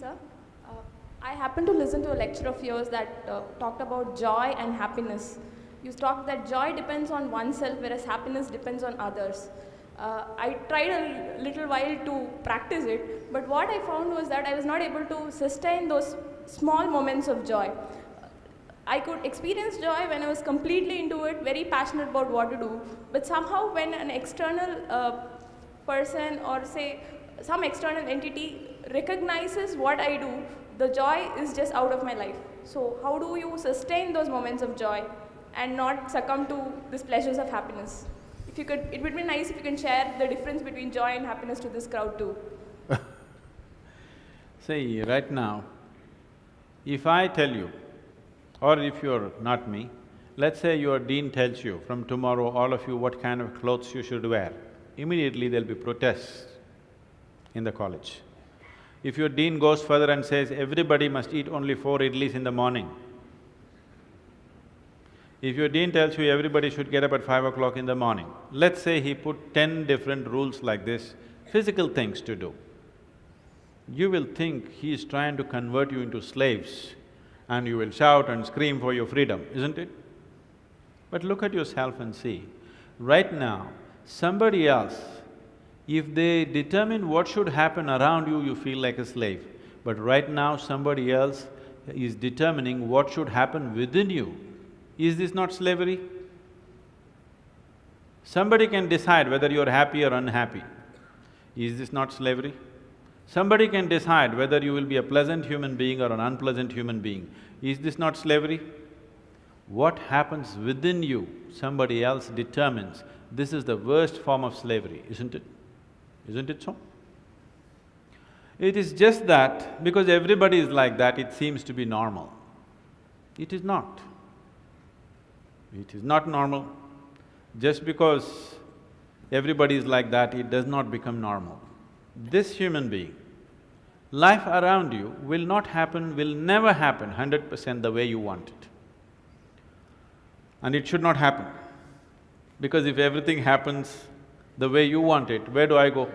sir. Uh, I happened to listen to a lecture of yours that talked about joy and happiness. You talked that joy depends on oneself, whereas happiness depends on others. I tried a little while to practice it, but what I found was that I was not able to sustain those small moments of joy. I could experience joy when I was completely into it, very passionate about what to do, but somehow when an external person or say some external entity recognizes what I do, the joy is just out of my life. So how do you sustain those moments of joy and not succumb to these pleasures of happiness? If you could, it would be nice if you can share the difference between joy and happiness to this crowd too. See, right now, if I tell you, or if you're not me, let's say your dean tells you, from tomorrow all of you what kind of clothes you should wear, immediately there'll be protests in the college. If your dean goes further and says, everybody must eat only 4 idlis in the morning, if your dean tells you everybody should get up at 5 o'clock in the morning, let's say he put 10 different rules like this, physical things to do, you will think he is trying to convert you into slaves and you will shout and scream for your freedom, isn't it? But look at yourself and see, right now, somebody else, if they determine what should happen around you, you feel like a slave. But right now, somebody else is determining what should happen within you. Is this not slavery? Somebody can decide whether you're happy or unhappy. Is this not slavery? Somebody can decide whether you will be a pleasant human being or an unpleasant human being. Is this not slavery? What happens within you, somebody else determines. This is the worst form of slavery, isn't it? Isn't it so? It is just that because everybody is like that, it seems to be normal. It is not. It is not normal. Just because everybody is like that, it does not become normal. This human being, life around you will not happen, will never happen 100% the way you want it. And it should not happen. Because if everything happens the way you want it, where do I go?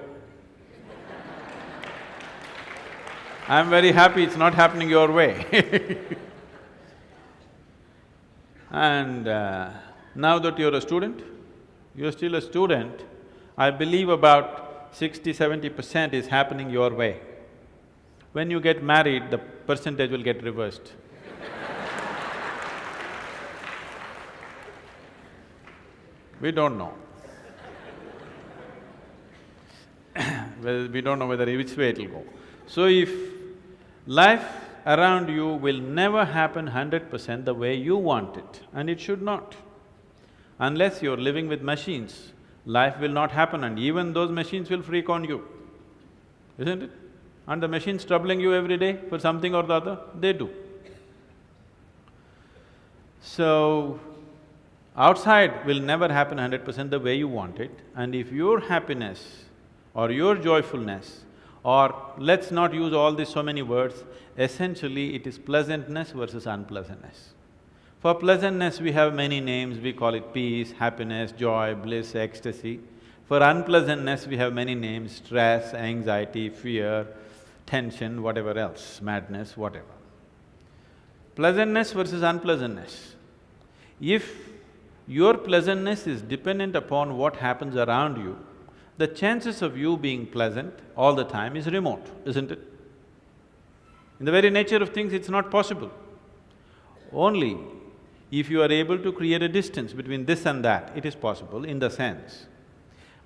I'm very happy it's not happening your way. And now that you're a student, you're still a student, I believe about 60–70% is happening your way. When you get married, the percentage will get reversed. We don't know. Well, we don't know whether which way it'll go. So if life around you will never happen 100% the way you want it, and it should not. Unless you're living with machines, life will not happen and even those machines will freak on you, isn't it? And the machines troubling you every day for something or the other, they do. So, outside will never happen 100% the way you want it, and if your happiness or your joyfulness, or let's not use all these so many words, essentially it is pleasantness versus unpleasantness. For pleasantness we have many names, we call it peace, happiness, joy, bliss, ecstasy. For unpleasantness we have many names, stress, anxiety, fear, tension, whatever else, madness, whatever. Pleasantness versus unpleasantness. If your pleasantness is dependent upon what happens around you, the chances of you being pleasant all the time is remote, isn't it? In the very nature of things, it's not possible. Only if you are able to create a distance between this and that, it is possible in the sense,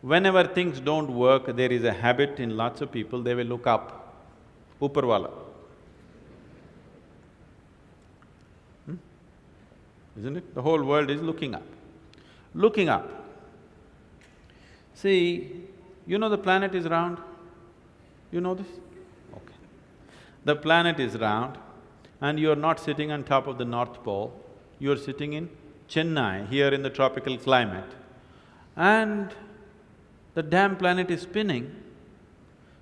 whenever things don't work, there is a habit in lots of people, they will look up, Upar Isn't it? The whole world is looking up. Looking up. See, you know the planet is round? You know this? Okay. The planet is round and you're not sitting on top of the North Pole, you're sitting in Chennai, here in the tropical climate, and the damn planet is spinning.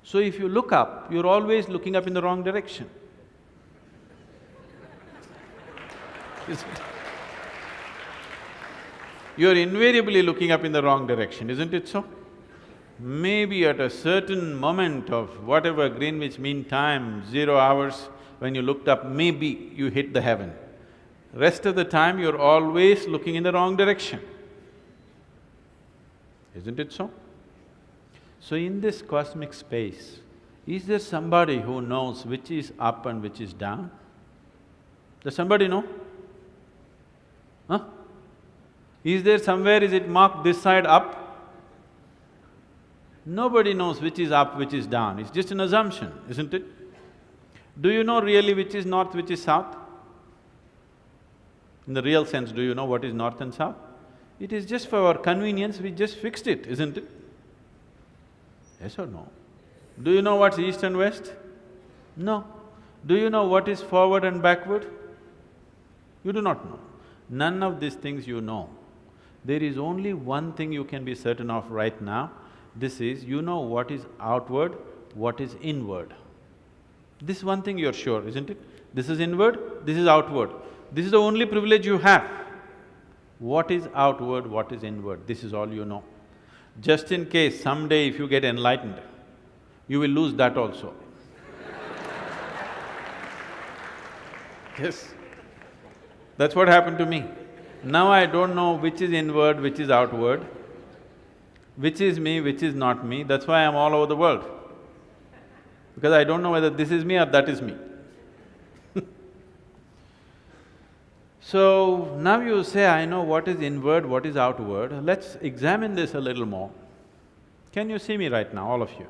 So if you look up, you're always looking up in the wrong direction. Isn't it? You're invariably looking up in the wrong direction, isn't it so? maybe at a certain moment of whatever Greenwich Mean Time, 0 hours, when you looked up, maybe you hit the heaven. Rest of the time, you're always looking in the wrong direction. Isn't it so? So in this cosmic space, is there somebody who knows which is up and which is down? Does somebody know? Huh? Is there somewhere, is it marked this side up? Nobody knows which is up, which is down, it's just an assumption, isn't it? Do you know really which is north, which is south? In the real sense, do you know what is north and south? It is just for our convenience, we just fixed it, isn't it? Yes or no? Do you know what's east and west? No. Do you know what is forward and backward? You do not know. None of these things you know. There is only one thing you can be certain of right now, this is, you know what is outward, what is inward. This one thing you're sure, isn't it? This is inward, this is outward. This is the only privilege you have. What is outward, what is inward, this is all you know. Just in case someday if you get enlightened, you will lose that also. Yes, that's what happened to me. Now I don't know which is inward, which is outward, which is me, which is not me, that's why I'm all over the world. Because I don't know whether this is me or that is me. So, now you say, I know what is inward, what is outward, let's examine this a little more. Can you see me right now, all of you?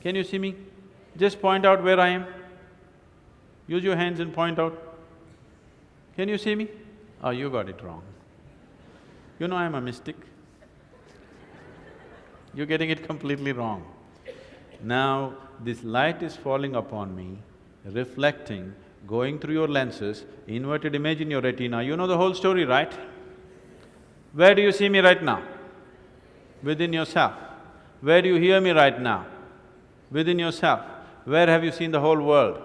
Can you see me? Just point out where I am. Use your hands and point out. Can you see me? Oh, you got it wrong. You know I'm a mystic. You're getting it completely wrong. Now, this light is falling upon me, reflecting, going through your lenses, inverted image in your retina, you know the whole story, right? Where do you see me right now? Within yourself. Where do you hear me right now? Within yourself. Where have you seen the whole world?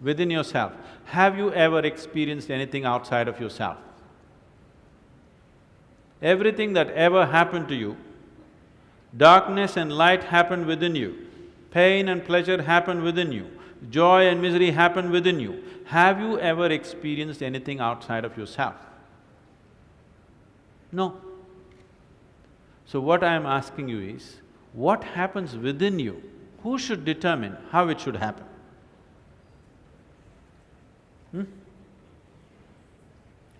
Within yourself. Have you ever experienced anything outside of yourself? Everything that ever happened to you, darkness and light happened within you, pain and pleasure happened within you, joy and misery happened within you. Have you ever experienced anything outside of yourself? No. So what I am asking you is, what happens within you? Who should determine how it should happen?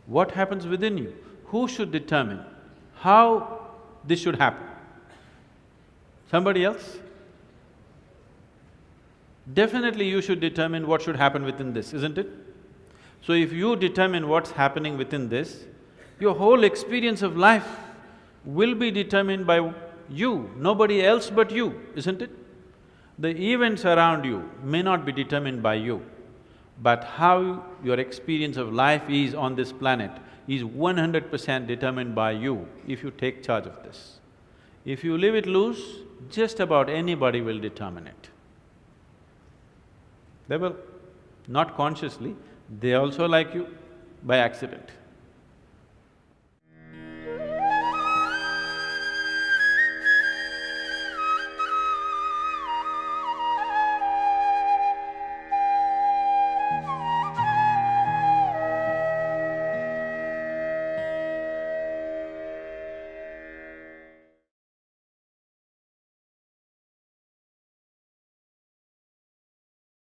What happens within you? Who should determine how this should happen? Somebody else? Definitely you should determine what should happen within this, isn't it? So if you determine what's happening within this, your whole experience of life will be determined by you, nobody else but you, isn't it? The events around you may not be determined by you, but how your experience of life is on this planet is 100% determined by you if you take charge of this. If you leave it loose, just about anybody will determine it. They will, not consciously, they also like you by accident.